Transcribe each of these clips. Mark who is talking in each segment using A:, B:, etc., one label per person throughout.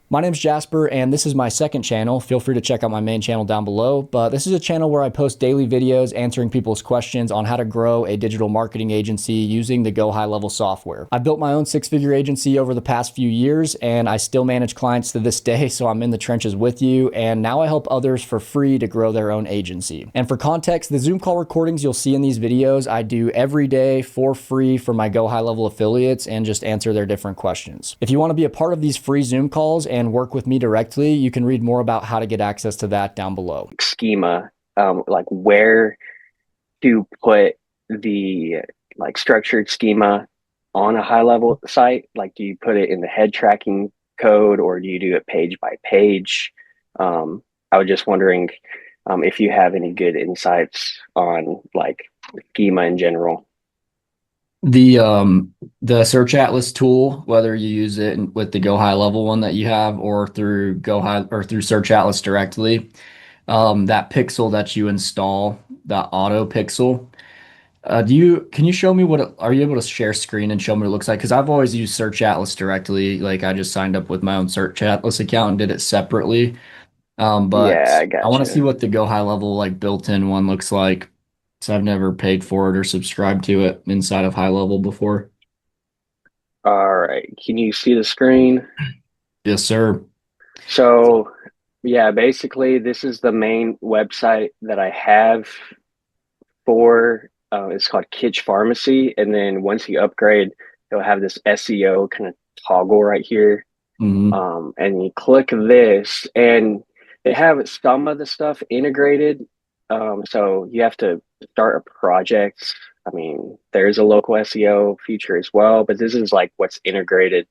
A: My name's Jasper, and this is my second channel. Feel free to check out my main channel down below, but this is a channel where I post daily videos answering people's questions on how to grow a digital marketing agency using the GoHighLevel software. I've built my own six-figure agency over the past few years, and I still manage clients to this day, so I'm in the trenches with you, and now I help others for free to grow their own agency. And for context, the Zoom call recordings you'll see in these videos, I do every day for free for my GoHighLevel affiliates and just answer their different questions. If you want to be a part of these free Zoom calls and work with me directly, you can read more about how to get access to that down below.
B: Schema, like where to put the structured schema on a HighLevel site. Like, do you put it in the head tracking code or do you do it page by page? I was just wondering if you have any good insights on schema in general.
A: The search atlas tool, whether you use it with the GoHighLevel one that you have or through through search atlas directly, that pixel that you install, that auto pixel. Can you show me are you able to share screen and show me what it looks like? Because I've always used Search Atlas directly. Like I just signed up with my own Search Atlas account and did it separately.
B: Yeah,
A: But
B: I
A: I want to see
B: gotcha.
A: what the GoHighLevel like built-in one looks like. So I've never paid for it or subscribed to it inside of HighLevel before.
B: All right. Can you see the screen?
A: Yes, sir.
B: So, yeah, basically, this is the main website that I have for it's called Kitsch Pharmacy. And then once you upgrade, you'll have this SEO kind of toggle right here.
A: Hmm.
B: And you click this, and they have some of the stuff integrated. So you have to start a project. I mean, there's a local SEO feature as well, but this is like what's integrated.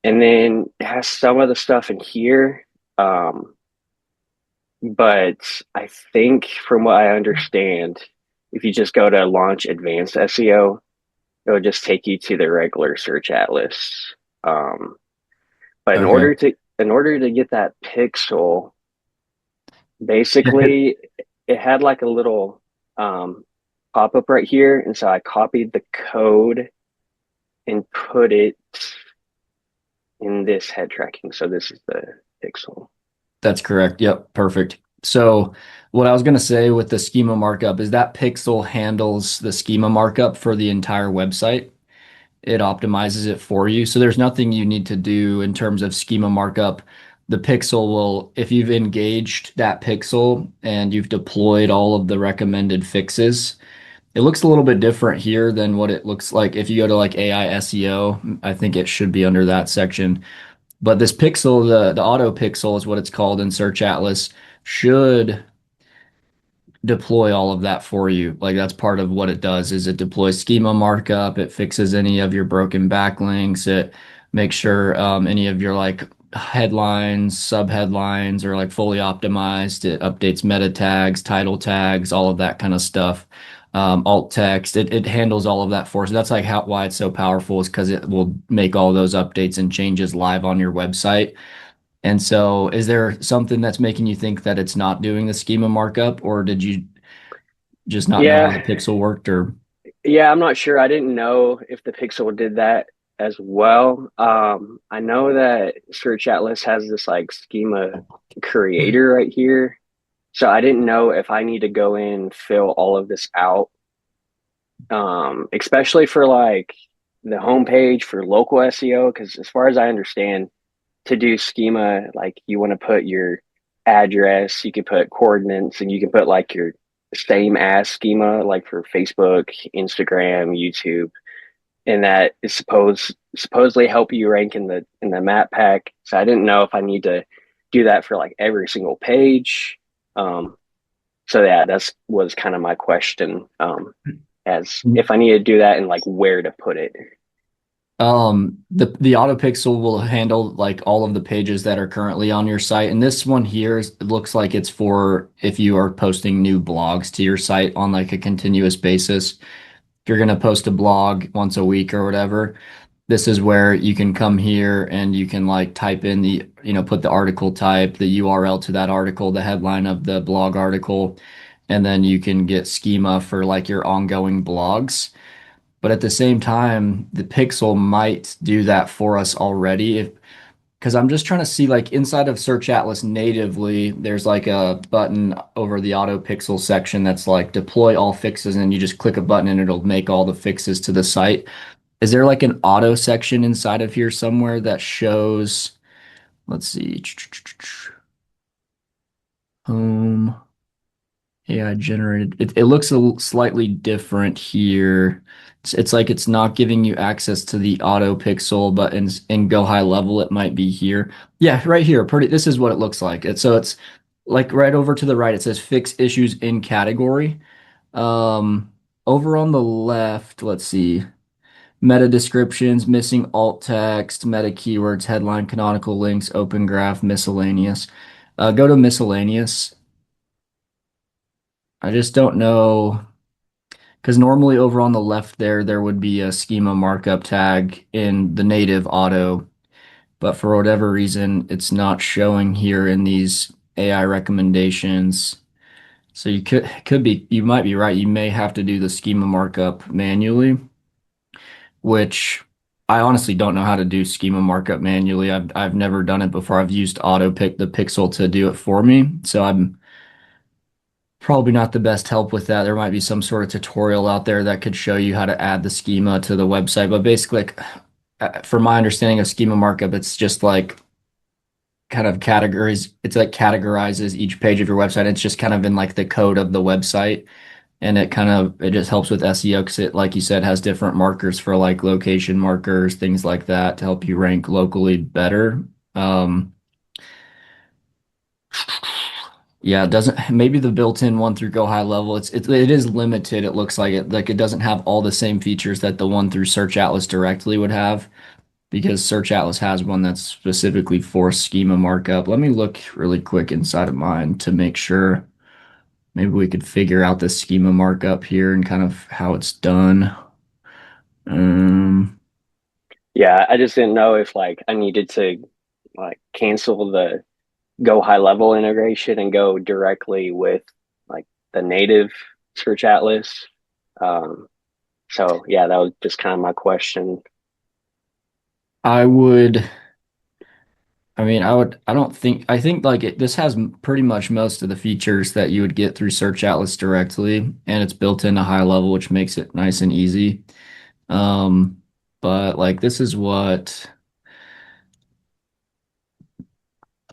B: And then it has some of the stuff in here. Um, but I think from what I understand, if you just go to launch advanced SEO, it'll just take you to the regular search atlas. Um, but
A: Okay.
B: in order to get that pixel,
A: Yeah.
B: basically it had like a little pop up right here, and so I copied the code and put it in this head tracking. So this is the pixel.
A: That's correct. Yep, perfect. So what I was going to say with the schema markup is that pixel handles the schema markup for the entire website. It optimizes it for you. So there's nothing you need to do in terms of schema markup. The pixel will, if you've engaged that pixel and you've deployed all of the recommended fixes, it looks a little bit different here than what it looks like if you go to like AI SEO. I think it should be under that section. But this pixel, the auto pixel is what it's called in Search Atlas, should deploy all of that for you. Like that's part of what it does is it deploys schema markup, it fixes any of your broken backlinks, it makes sure any of your like headlines, subheadlines are like fully optimized. It updates meta tags, title tags, all of that kind of stuff. Alt text, it handles all of that for us. That's like why it's so powerful is because it will make all those updates and changes live on your website. And so, is there something that's making you think that it's not doing the schema markup, or did you just not know how the
B: Yeah,
A: pixel worked? Or
B: yeah, I'm not sure. I didn't know if the Pixel did that as well. I know that Search Atlas has this like schema creator right here. So I didn't know if I need to go in and fill all of this out, especially for like the homepage for local SEO. Because as far as I understand, to do schema, like you want to put your address, you can put coordinates, and you can put like your same as schema, like for Facebook, Instagram, YouTube, and that is supposedly help you rank in the map pack. So I didn't know if I need to do that for like every single page. Um, so yeah, that's was kind of my question, as if I need to do that and like where to put it.
A: the auto pixel will handle like all of the pages that are currently on your site. And this one here it looks like it's for if you are posting new blogs to your site on like a continuous basis. If you're going to post a blog once a week or whatever, this is where you can come here and you can like type in put the article type, the URL to that article, the headline of the blog article, and then you can get schema for like your ongoing blogs. But at the same time, the Pixel might do that for us already. because I'm just trying to see like inside of Search Atlas natively, there's like a button over the auto pixel section that's like deploy all fixes, and you just click a button and it'll make all the fixes to the site. Is there like an auto section inside of here somewhere that shows, let's see, home AI generated. It looks slightly different here. It's like it's not giving you access to the auto pixel, but in GoHighLevel it might be here. Yeah, right here. Pretty. This is what it looks like. It's like right over to the right. It says fix issues in category. Um, Over on the left, let's see. Meta descriptions, missing alt text, meta keywords, headline, canonical links, open graph, miscellaneous. Go to miscellaneous. I just don't know because normally over on the left there would be a schema markup tag in the native auto, but for whatever reason it's not showing here in these AI recommendations. So you might be right. You may have to do the schema markup manually, which I honestly don't know how to do schema markup manually. I've never done it before. I've used auto pick the pixel to do it for me. So I'm probably not the best help with that. There might be some sort of tutorial out there that could show you how to add the schema to the website. But basically, like, from my understanding of schema markup, it's just like kind of categories. It's like categorizes each page of your website. It's just kind of in like the code of the website. And it just helps with SEO because it, like you said, has different markers for like location markers, things like that to help you rank locally better. Um, Yeah, it doesn't maybe the built-in one through GoHighLevel, it is limited. It looks like it doesn't have all the same features that the one through Search Atlas directly would have because Search Atlas has one that's specifically for schema markup. Let me look really quick inside of mine to make sure maybe we could figure out the schema markup here and kind of how it's done. Um,
B: Yeah, I just didn't know if like I needed to like cancel the Go High Level integration and go directly with like the native search atlas. Um, so yeah, that was just kind of my question.
A: I would I mean, I don't think, I think like this has pretty much most of the features that you would get through Search Atlas directly, and it's built into HighLevel, which makes it nice and easy. Um, but like this is what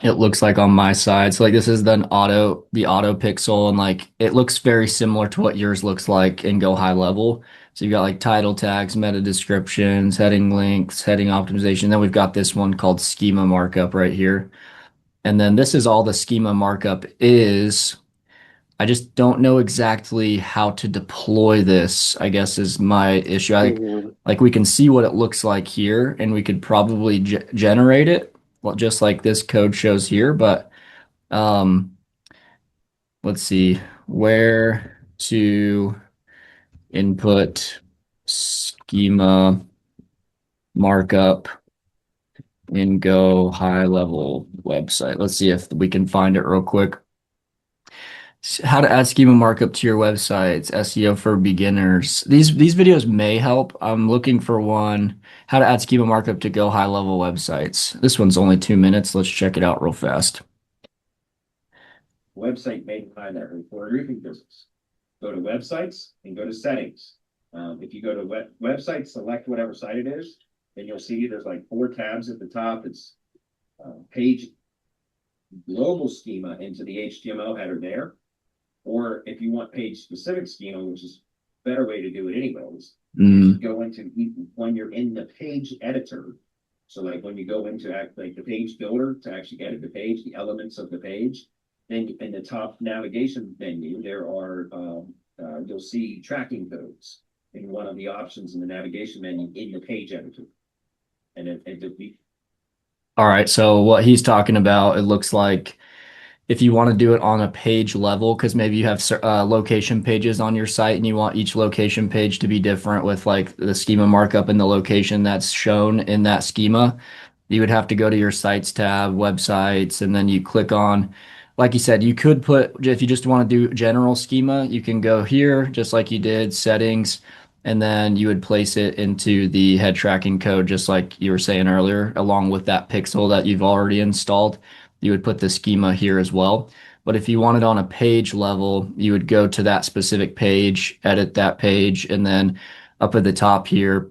A: it looks like on my side. So like this is the auto pixel, and like it looks very similar to what yours looks like in GoHighLevel. So you've got like title tags, meta descriptions, heading links, heading optimization. Then we've got this one called schema markup right here. And then this is all the schema markup is. I just don't know exactly how to deploy this, I guess is my issue.
B: Mhm.
A: Like we can see what it looks like here and we could probably generate it, well, just like this code shows here, but um, let's see where to input schema markup in GoHighLevel website. Let's see if we can find it real quick. How to add schema markup to your websites, SEO for beginners. These videos may help. I'm looking for one, how to add schema markup to GoHighLevel websites. This one's only 2 minutes. Let's check it out real fast.
C: Website made in HighLevel for a roofing business. Go to websites and go to settings. If you go to website, select whatever site it is, then you'll see there's like 4 tabs at the top. It's page global schema into the HTML header there. Or if you want page specific schema, which is a better way to do it anyways, is go into when you're in the page editor. So like when you go into like the page builder to actually edit the page, the elements of the page, then in the top navigation menu, there are you'll see tracking codes in one of the options in the navigation menu in the page editor. And it
A: All right, so what he's talking about, it looks like if you want to do it on a page level, because maybe you have location pages on your site and you want each location page to be different with like the schema markup and the location that's shown in that schema, you would have to go to your sites tab, websites, and then you click on, like you said, you could put, if you just want to do general schema, you can go here, just like you did, settings, and then you would place it into the head tracking code, just like you were saying earlier, along with that pixel that you've already installed. You would put the schema here as well. But if you wanted on a page level, you would go to that specific page, edit that page, and then up at the top here,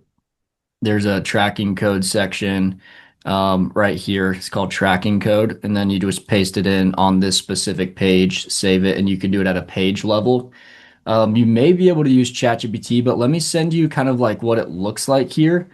A: there's a tracking code section right here. It's called tracking code. And then you just paste it in on this specific page, save it, and you can do it at a page level. You may be able to use ChatGPT, but let me send you kind of like what it looks like here.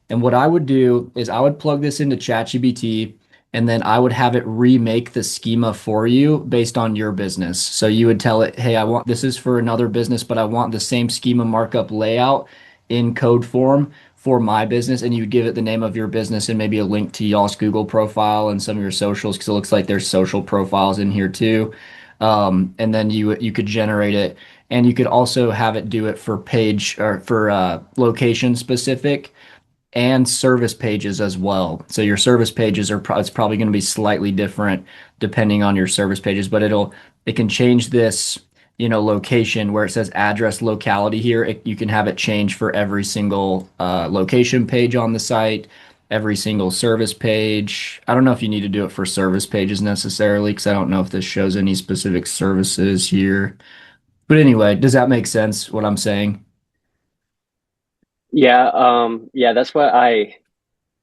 A: And what I would do is I would plug this into ChatGPT and then I would have it remake the schema for you based on your business. So you would tell it, hey, I want this is for another business, but I want the same schema markup layout in code form for my business. And you would give it the name of your business and maybe a link to y'all's Google profile and some of your socials because it looks like there's social profiles in here too. And then you could generate it, and you could also have it do it for page or for location specific and service pages as well. So your service pages it's probably going to be slightly different depending on your service pages, but it can change this, location where it says address locality here. You can have it change for every single location page on the site, every single service page. I don't know if you need to do it for service pages necessarily, because I don't know if this shows any specific services here. But anyway, does that make sense what I'm saying?
B: Yeah, that's what I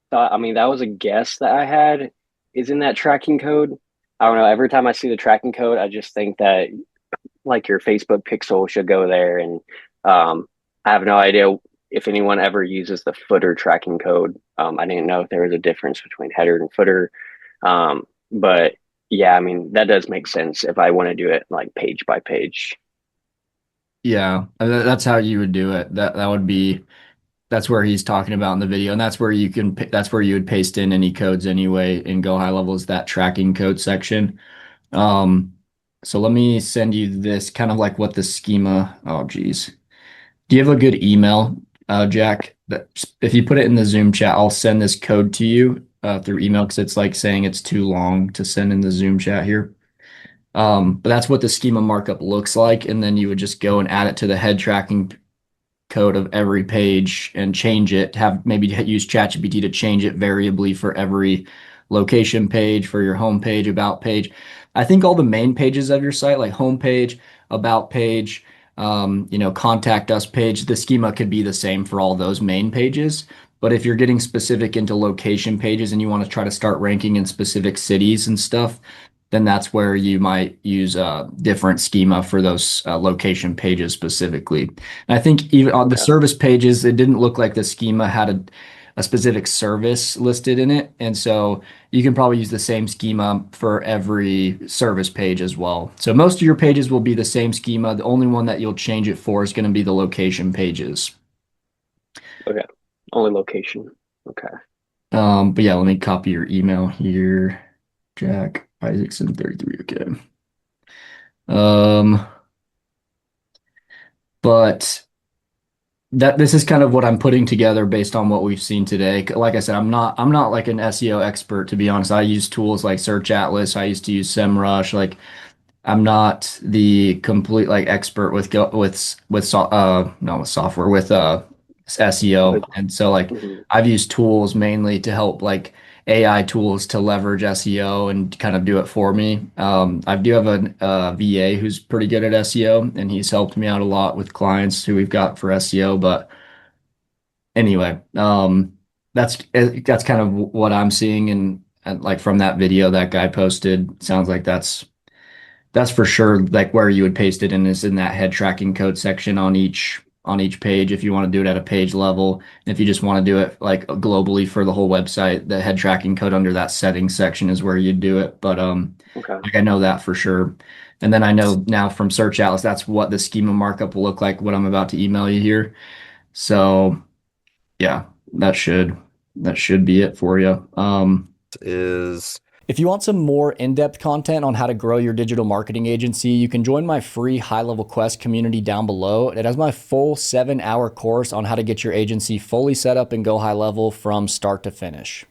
B: thought. I mean, that was a guess that I had, is in that tracking code. I don't know. Every time I see the tracking code, I just think that like your Facebook pixel should go there. And I have no idea if anyone ever uses the footer tracking code. I didn't know if there was a difference between header and footer. But yeah, I mean, that does make sense if I want to do it like page by page.
A: Yeah, that's how you would do it. That's where he's talking about in the video, and that's where you would paste in any codes anyway in GoHighLevel is that tracking code section. Um, so let me send you this kind of like what the schema. Oh, geez. Do you have a good email, Jack? That if you put it in the Zoom chat, I'll send this code to you through email because it's like saying it's too long to send in the Zoom chat here. But that's what the schema markup looks like, and then you would just go and add it to the head tracking code of every page and change it. Have maybe use ChatGPT to change it variably for every location page, for your home page, about page. I think all the main pages of your site, like homepage, about page, contact us page, the schema could be the same for all those main pages. But if you're getting specific into location pages and you want to try to start ranking in specific cities and stuff, then that's where you might use a different schema for those location pages specifically. And I think even on the
B: Okay.
A: service pages, it didn't look like the schema had a specific service listed in it. And so you can probably use the same schema for every service page as well. So most of your pages will be the same schema. The only one that you'll change it for is going to be the location pages.
B: Okay. Only location. Okay.
A: But yeah, let me copy your email here. Jack Isaacson 33. Okay. Um, but that this is kind of what I'm putting together based on what we've seen today. Like I said, I'm not like an SEO expert, to be honest. I use tools like Search Atlas. I used to use SEMrush. Like I'm not the complete like expert with go with so, not with software with SEO.
B: With,
A: And so like
B: mhm.
A: I've used tools mainly to help like AI tools to leverage SEO and kind of do it for me. I do have a VA who's pretty good at SEO, and he's helped me out a lot with clients who we've got for SEO. But anyway, that's kind of what I'm seeing, and like from that video that guy posted, sounds like that's for sure like where you would paste it in is in that head tracking code section on each page if you want to do it at a page level. And if you just want to do it like globally for the whole website, the head tracking code under that settings section is where you'd do it. But
B: Okay.
A: like I know that for sure. And then I know now from Search Atlas, that's what the schema markup will look like, what I'm about to email you here. So yeah, that should be it for you. Is if you want some more in-depth content on how to grow your digital marketing agency, you can join my free HighLevel Quest community down below. It has my full 7-hour course on how to get your agency fully set up and go high level from start to finish.